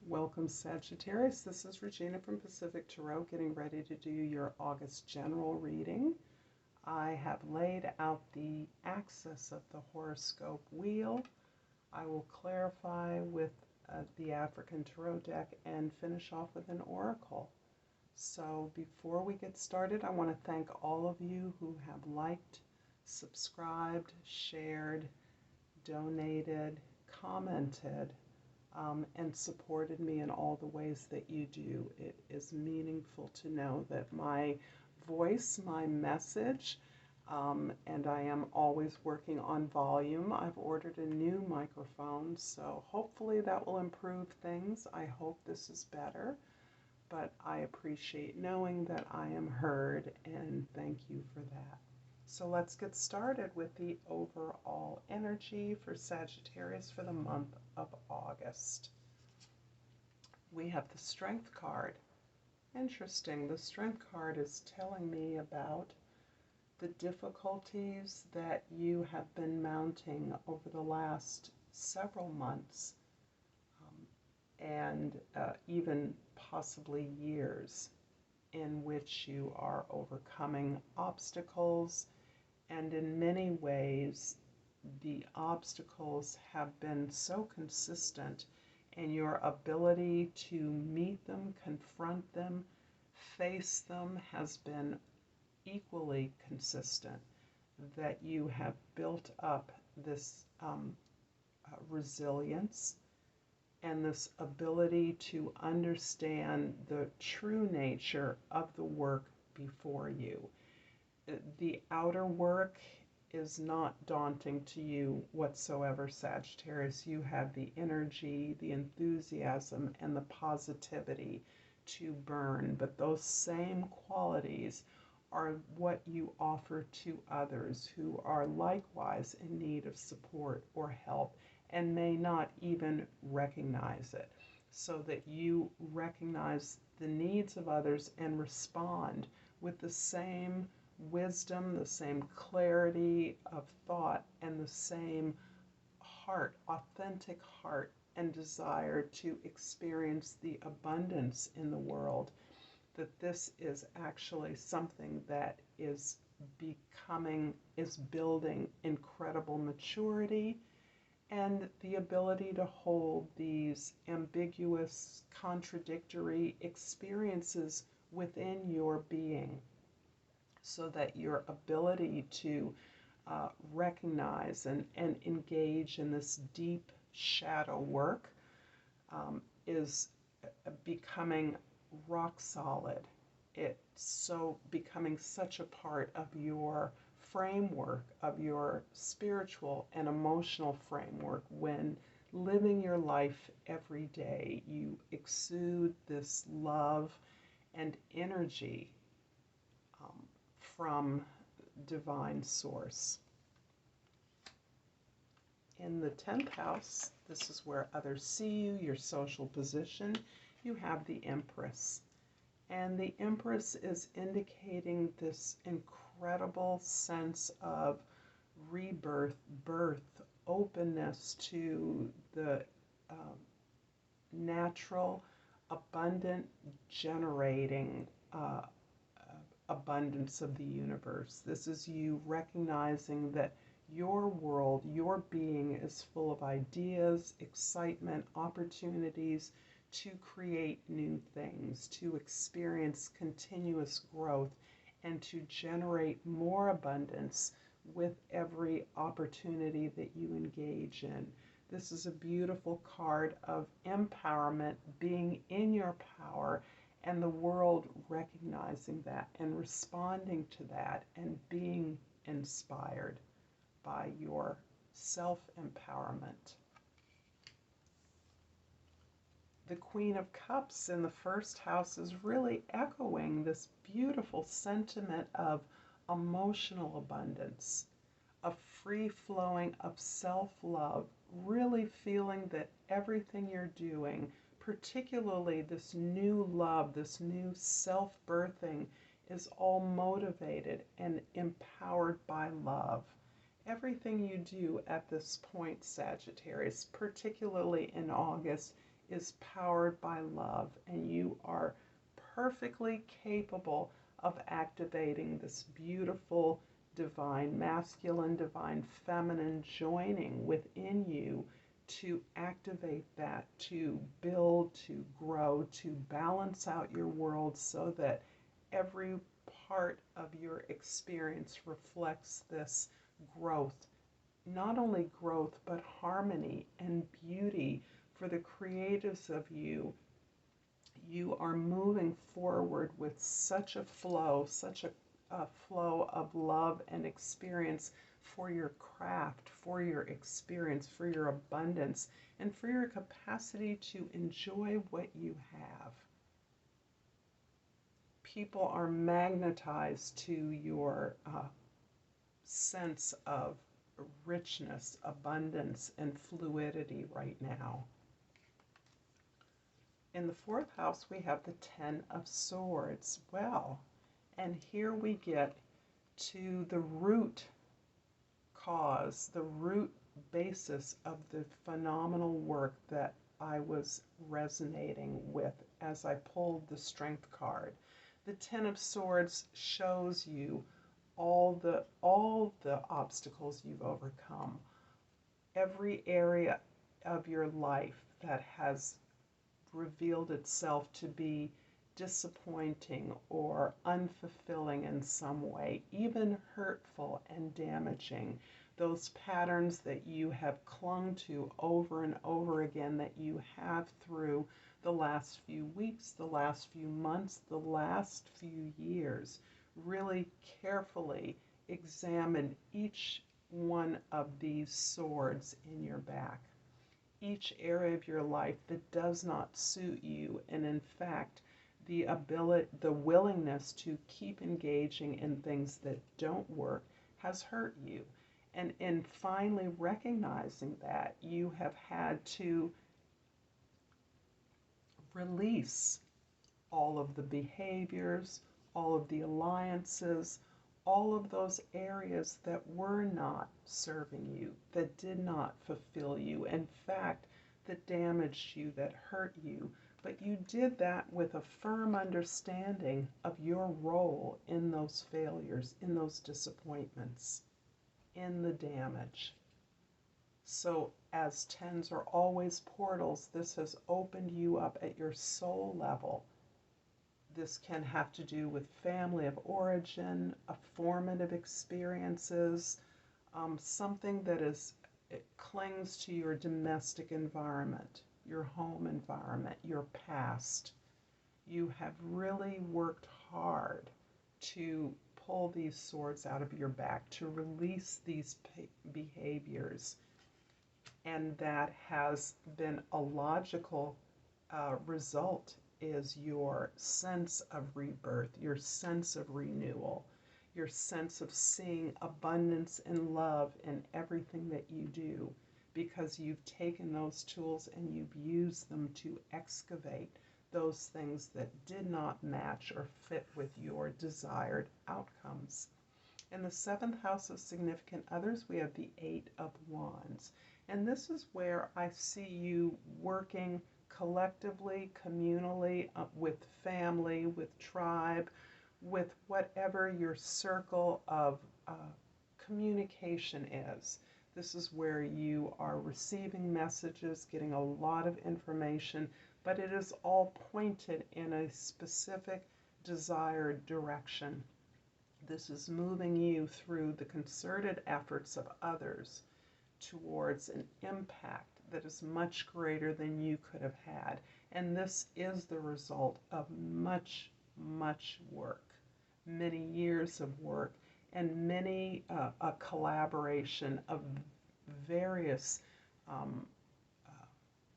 Welcome, Sagittarius. This is Regina from Pacific Tarot, getting ready to do your August general reading. I have laid out the axis of the horoscope wheel. I will clarify with the African Tarot deck and finish off with an oracle. So before we get started, I want to thank all of you who have liked, subscribed, shared, donated, commented, and supported me in all the ways that you do. It is meaningful to know that my voice, my message, and I am always working on volume. I've ordered a new microphone, so hopefully that will improve things. I hope this is better, but I appreciate knowing that I am heard, and thank you for that. So let's get started with the overall energy for Sagittarius for the month of August. We have the Strength card. Interesting, the Strength card is telling me about the difficulties that you have been mounting over the last several months and even possibly years, in which you are overcoming obstacles. And in many ways, the obstacles have been so consistent, and your ability to meet them, confront them, face them has been equally consistent, that you have built up this resilience and this ability to understand the true nature of the work before you. The outer work is not daunting to you whatsoever, Sagittarius. You have the energy, the enthusiasm, and the positivity to burn, but those same qualities are what you offer to others who are likewise in need of support or help and may not even recognize it, so that you recognize the needs of others and respond with the same wisdom, the same clarity of thought, and the same heart, authentic heart and desire to experience the abundance in the world. That this is actually something that is building incredible maturity and the ability to hold these ambiguous, contradictory experiences within your being, so that your ability to recognize and engage in this deep shadow work is becoming rock solid. It's so becoming such a part of your framework, of your spiritual and emotional framework. When living your life every day, you exude this love and energy from divine source. In the 10th house, this is where others see you, your social position. You have the Empress. And the Empress is indicating this incredible sense of rebirth, birth, openness to the natural, abundant, generating abundance of the universe. This is you recognizing that your world, your being is full of ideas, excitement, opportunities to create new things, to experience continuous growth, and to generate more abundance with every opportunity that you engage in. This is a beautiful card of empowerment, being in your power, and the world recognizing that and responding to that and being inspired by your self-empowerment. The Queen of Cups in the first house is really echoing this beautiful sentiment of emotional abundance, of free-flowing, of self-love, really feeling that everything you're doing, particularly this new love, this new self-birthing, is all motivated and empowered by love. Everything you do at this point, Sagittarius, particularly in August, is powered by love, and you are perfectly capable of activating this beautiful divine masculine, divine feminine joining within you to activate that, to build, to grow, to balance out your world so that every part of your experience reflects this growth. Not only growth, but harmony and beauty for the creatives of you. You are moving forward with such a flow, such a flow of love and experience for your craft, for your experience, for your abundance, and for your capacity to enjoy what you have. People are magnetized to your sense of richness, abundance, and fluidity right now. In the fourth house, we have the Ten of Swords. Well, and here we get to the root cause, the root basis of the phenomenal work that I was resonating with as I pulled the Strength card. The Ten of Swords shows you all the obstacles you've overcome, every area of your life that has revealed itself to be disappointing or unfulfilling in some way, even hurtful and damaging. Those patterns that you have clung to over and over again, that you have through the last few weeks, the last few months, the last few years. Really carefully examine each one of these swords in your back. Each area of your life that does not suit you, and in fact the willingness to keep engaging in things that don't work has hurt you. And in finally recognizing that, you have had to release all of the behaviors, all of the alliances, all of those areas that were not serving you, that did not fulfill you, in fact, that damaged you, that hurt you. But you did that with a firm understanding of your role in those failures, in those disappointments, in the damage. So as tens are always portals, this has opened you up at your soul level. This can have to do with family of origin, formative experiences, something that it clings to your domestic environment, your home environment, your past. You have really worked hard to pull these swords out of your back, to release these behaviors. And that has been a logical result, is your sense of rebirth, your sense of renewal, your sense of seeing abundance and love in everything that you do, because you've taken those tools and you've used them to excavate those things that did not match or fit with your desired outcomes. In the seventh house of significant others, we have the Eight of Wands. And this is where I see you working collectively, communally, with family, with tribe, with whatever your circle of communication is. This is where you are receiving messages, getting a lot of information, but it is all pointed in a specific desired direction. This is moving you through the concerted efforts of others towards an impact that is much greater than you could have had. And this is the result of much, much work, many years of work, and many a collaboration of various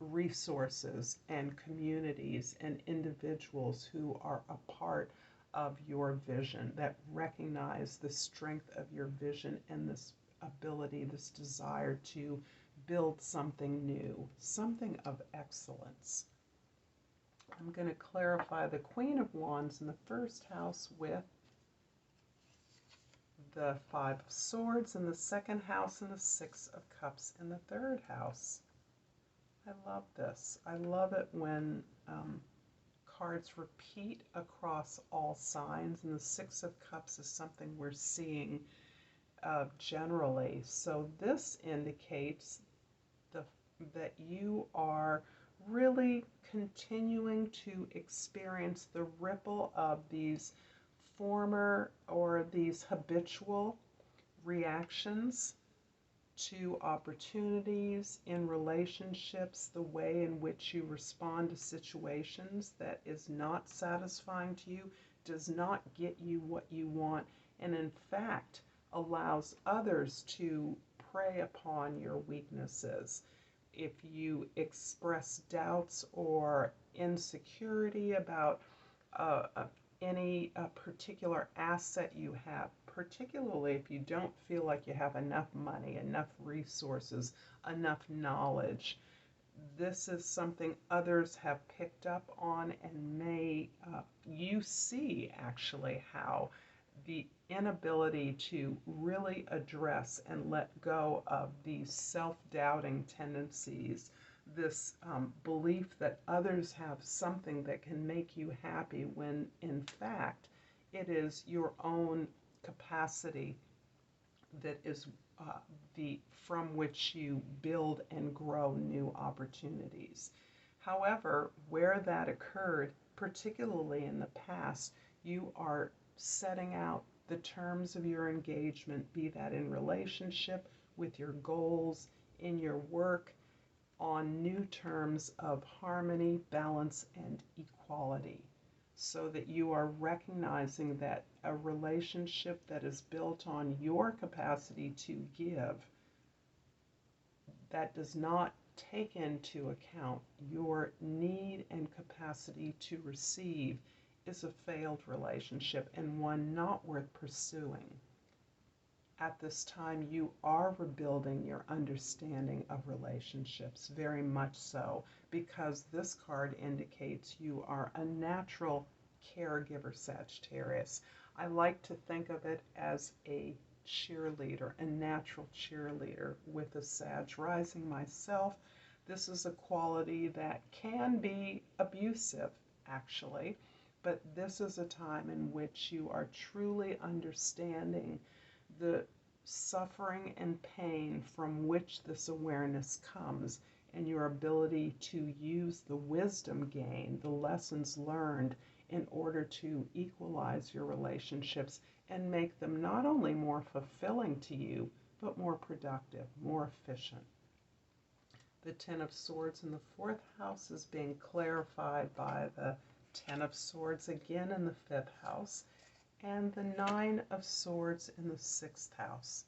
resources and communities and individuals who are a part of your vision, that recognize the strength of your vision and this ability, this desire to build something new, something of excellence. I'm going to clarify the Queen of Wands in the first house with the Five of Swords in the second house and the Six of Cups in the third house. I love this. I love it when cards repeat across all signs, and the Six of Cups is something we're seeing generally. So this indicates the, that you are really continuing to experience the ripple of these former or these habitual reactions to opportunities in relationships, the way in which you respond to situations that is not satisfying to you, does not get you what you want, and in fact allows others to prey upon your weaknesses. If you express doubts or insecurity about uh, uh, any particular asset you have, particularly if you don't feel like you have enough money, enough resources, enough knowledge. This is something others have picked up on, and you see actually how the inability to really address and let go of these self-doubting tendencies, this belief that others have something that can make you happy when in fact it is your own capacity that is the from which you build and grow new opportunities. However, where that occurred, particularly in the past, you are setting out the terms of your engagement, be that in relationship, with your goals, in your work, on new terms of harmony, balance, and equality, so that you are recognizing that a relationship that is built on your capacity to give, that does not take into account your need and capacity to receive, is a failed relationship and one not worth pursuing. At this time, you are rebuilding your understanding of relationships, very much so, because this card indicates you are a natural caregiver, Sagittarius. I like to think of it as a cheerleader, a natural cheerleader with a Sag rising myself. This is a quality that can be abusive, actually, but this is a time in which you are truly understanding the suffering and pain from which this awareness comes, and your ability to use the wisdom gained, the lessons learned, in order to equalize your relationships and make them not only more fulfilling to you, but more productive, more efficient. The Ten of Swords in the fourth house is being clarified by the Ten of Swords again in the fifth house, and the Nine of Swords in the sixth house.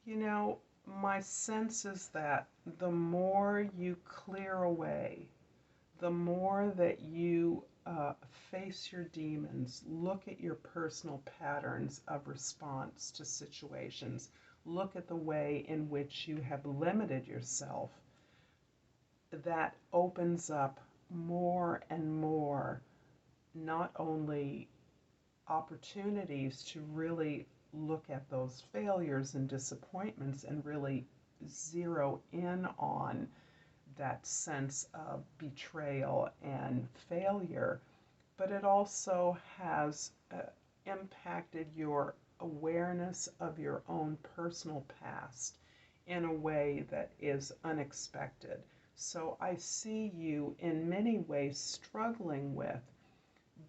You know, my sense is that the more you clear away, the more that you face your demons, look at your personal patterns of response to situations, look at the way in which you have limited yourself, that opens up more and more not only opportunities to really look at those failures and disappointments and really zero in on that sense of betrayal and failure, but it also has impacted your awareness of your own personal past in a way that is unexpected. So I see you in many ways struggling with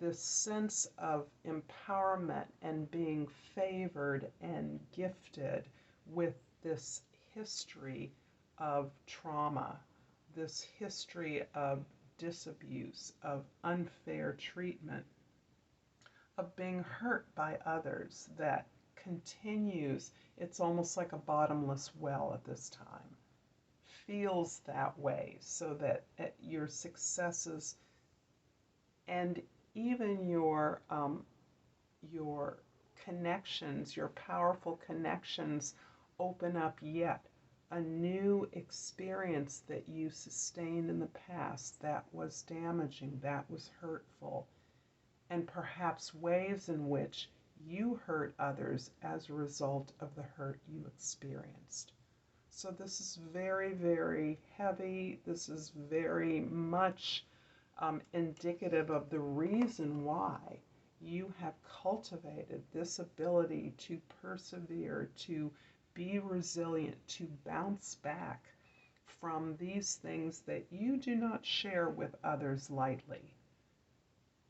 this sense of empowerment and being favored and gifted with this history of trauma, this history of disabuse, of unfair treatment, of being hurt by others that continues. It's almost like a bottomless well at this time. Feels that way, so that your successes and even your connections, your powerful connections, open up yet a new experience that you sustained in the past that was damaging, that was hurtful, and perhaps ways in which you hurt others as a result of the hurt you experienced. So this is very, very heavy. This is very much indicative of the reason why you have cultivated this ability to persevere, to be resilient, to bounce back from these things that you do not share with others lightly.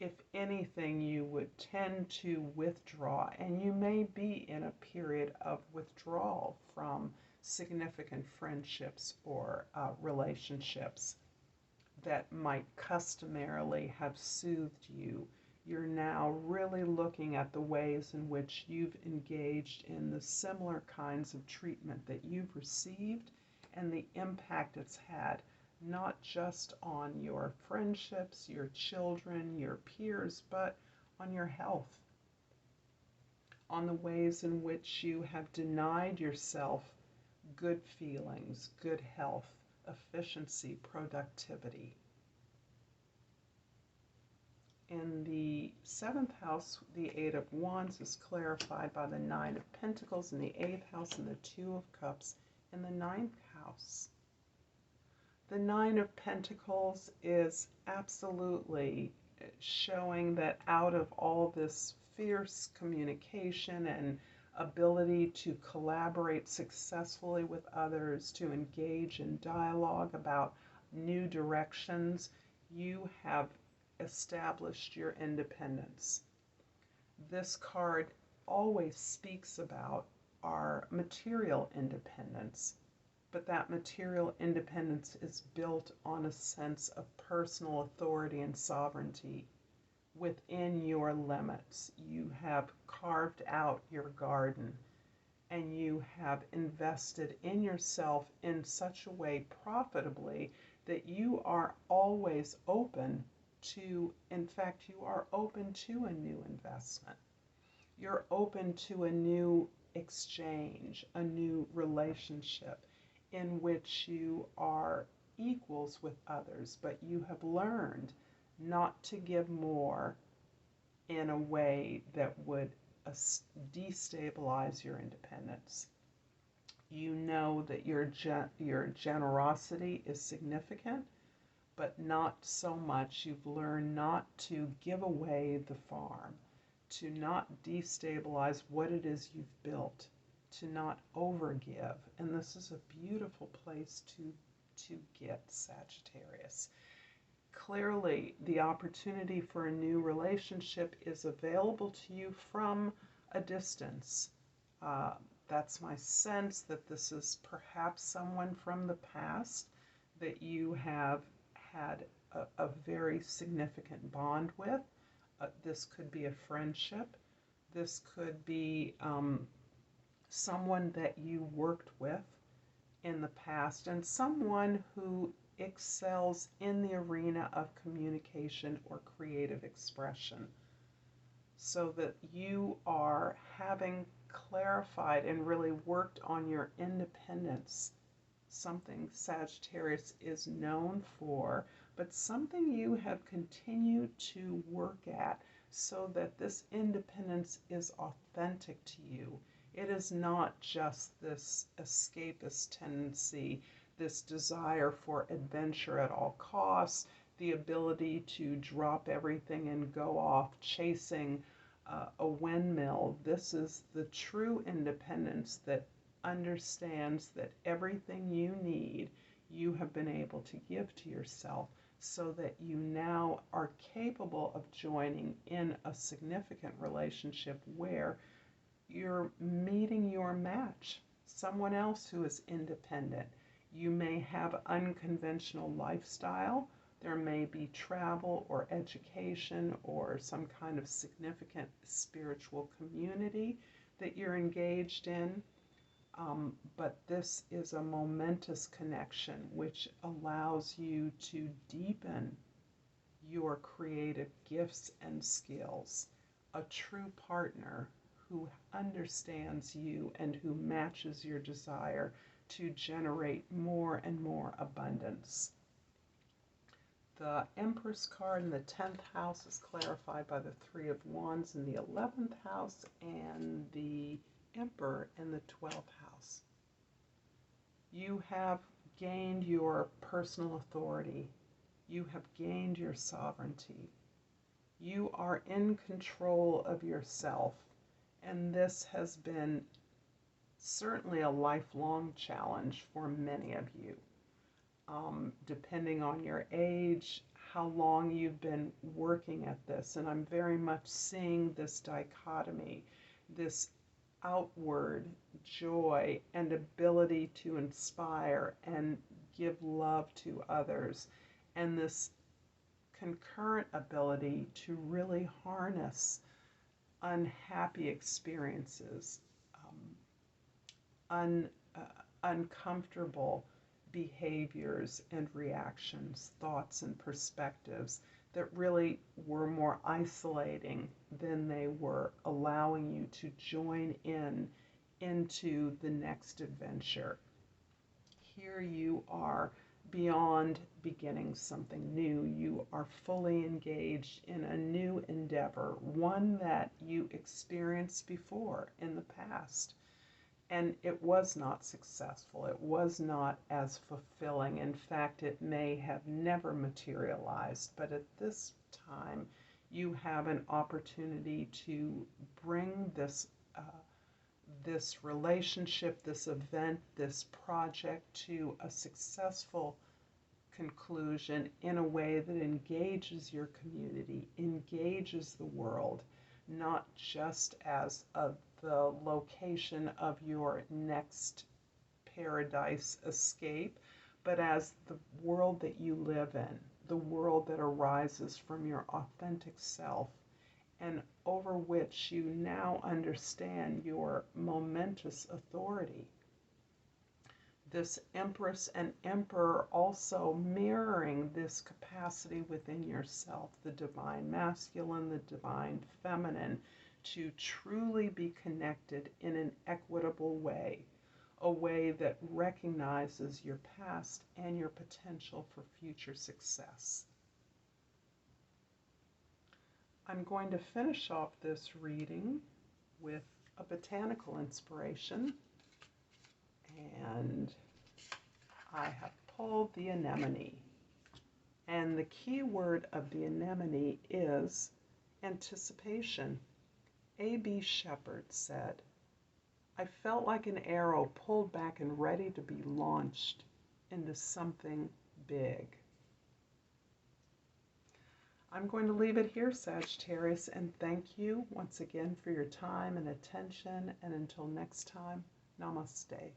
If anything, you would tend to withdraw, and you may be in a period of withdrawal from significant friendships or relationships that might customarily have soothed you. You're now really looking at the ways in which you've engaged in the similar kinds of treatment that you've received and the impact it's had, not just on your friendships, your children, your peers, but on your health, on the ways in which you have denied yourself good feelings, good health, efficiency, productivity. In the 7th house, the 8 of Wands is clarified by the 9 of Pentacles in the 8th house and the 2 of Cups in the 9th house. The 9 of Pentacles is absolutely showing that out of all this fierce communication and ability to collaborate successfully with others, to engage in dialogue about new directions, you have established your independence. This card always speaks about our material independence, but that material independence is built on a sense of personal authority and sovereignty within your limits. You have carved out your garden and you have invested in yourself in such a way profitably that you are always open to, in fact, you are open to a new investment. You're open to a new exchange, a new relationship in which you are equals with others, but you have learned not to give more in a way that would destabilize your independence. You know that your generosity is significant, but not so much. You've learned not to give away the farm, to not destabilize what it is you've built, to not overgive. And this is a beautiful place to get, Sagittarius. Clearly, the opportunity for a new relationship is available to you from a distance. That's my sense, that this is perhaps someone from the past that you have had a very significant bond with. This could be a friendship. This could be someone that you worked with in the past, and someone who excels in the arena of communication or creative expression, so that you are having clarified and really worked on your independence, something Sagittarius is known for, but something you have continued to work at so that this independence is authentic to you. It is not just this escapist tendency, this desire for adventure at all costs, the ability to drop everything and go off chasing a windmill. This is the true independence that understands that everything you need, you have been able to give to yourself, so that you now are capable of joining in a significant relationship where you're meeting your match, someone else who is independent. You may have unconventional lifestyle. There may be travel or education or some kind of significant spiritual community that you're engaged in. But this is a momentous connection which allows you to deepen your creative gifts and skills. A true partner who understands you and who matches your desire to generate more and more abundance. The Empress card in the 10th house is clarified by the Three of Wands in the 11th house and the Emperor in the 12th house. You have gained your personal authority. You have gained your sovereignty. You are in control of yourself, and this has been certainly a lifelong challenge for many of you. Depending on your age, how long you've been working at this, and I'm very much seeing this dichotomy, this outward joy and ability to inspire and give love to others, and this concurrent ability to really harness unhappy experiences, uncomfortable behaviors and reactions, thoughts and perspectives that really were more isolating than they were allowing you to join into the next adventure. Here you are beyond beginning something new. You are fully engaged in a new endeavor, one that you experienced before in the past. And it was not successful. It was not as fulfilling. In fact, it may have never materialized. But at this time, you have an opportunity to bring this relationship, this event, this project to a successful conclusion in a way that engages your community, engages the world, not just as the location of your next paradise escape, but as the world that you live in, the world that arises from your authentic self, and over which you now understand your momentous authority. This Empress and Emperor also mirroring this capacity within yourself, the divine masculine, the divine feminine, to truly be connected in an equitable way, a way that recognizes your past and your potential for future success. I'm going to finish off this reading with a botanical inspiration, and I have pulled the anemone. And the key word of the anemone is anticipation. A.B. Shepard said, "I felt like an arrow pulled back and ready to be launched into something big." I'm going to leave it here, Sagittarius, and thank you once again for your time and attention. And until next time, Namaste.